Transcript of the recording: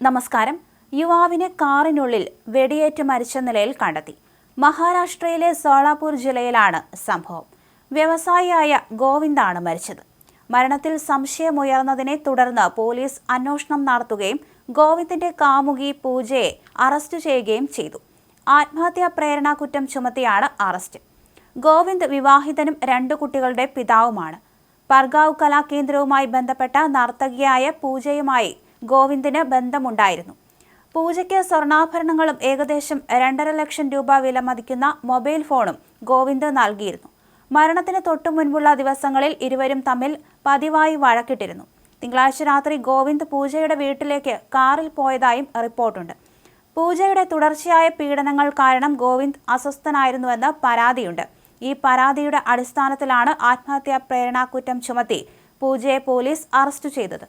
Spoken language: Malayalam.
നമസ്കാരം. യുവാവിനെ കാറിനുള്ളിൽ വെടിയേറ്റ് മരിച്ച നിലയിൽ കണ്ടെത്തി. മഹാരാഷ്ട്രയിലെ സോളാപൂർ ജില്ലയിലാണ് സംഭവം. വ്യവസായിയായ ഗോവിന്ദാണ് മരിച്ചത്. മരണത്തിൽ സംശയമുയർന്നതിനെ തുടർന്ന് പോലീസ് അന്വേഷണം നടത്തുകയും ഗോവിന്ദിന്റെ കാമുകി പൂജയെ അറസ്റ്റ് ചെയ്യുകയും ചെയ്തു. ആത്മഹത്യാ പ്രേരണ കുറ്റം ചുമത്തിയാണ് അറസ്റ്റ്. ഗോവിന്ദ് വിവാഹിതനും 2 കുട്ടികളുടെ പിതാവുമാണ്. പർഗാവ് കലാകേന്ദ്രവുമായി ബന്ധപ്പെട്ട നർത്തകിയായ പൂജയുമായി ഗോവിന്ദിന് ബന്ധമുണ്ടായിരുന്നു. പൂജയ്ക്ക് സ്വർണ്ണാഭരണങ്ങളും ഏകദേശം 2.5 ലക്ഷം രൂപ വില മതിക്കുന്ന മൊബൈൽ ഫോണും ഗോവിന്ദ് നൽകിയിരുന്നു. മരണത്തിന് തൊട്ടു മുൻപുള്ള ദിവസങ്ങളിൽ ഇരുവരും തമ്മിൽ പതിവായി വഴക്കിട്ടിരുന്നു. തിങ്കളാഴ്ച രാത്രി ഗോവിന്ദ് പൂജയുടെ വീട്ടിലേക്ക് കാറിൽ പോയതായും റിപ്പോർട്ടുണ്ട്. പൂജയുടെ തുടർച്ചയായ പീഡനങ്ങൾ കാരണം ഗോവിന്ദ് അസ്വസ്ഥനായിരുന്നുവെന്ന് പരാതിയുണ്ട്. ഈ പരാതിയുടെ അടിസ്ഥാനത്തിലാണ് ആത്മഹത്യാ പ്രേരണ കുറ്റം ചുമത്തി പൂജയെ പോലീസ് അറസ്റ്റ് ചെയ്തത്.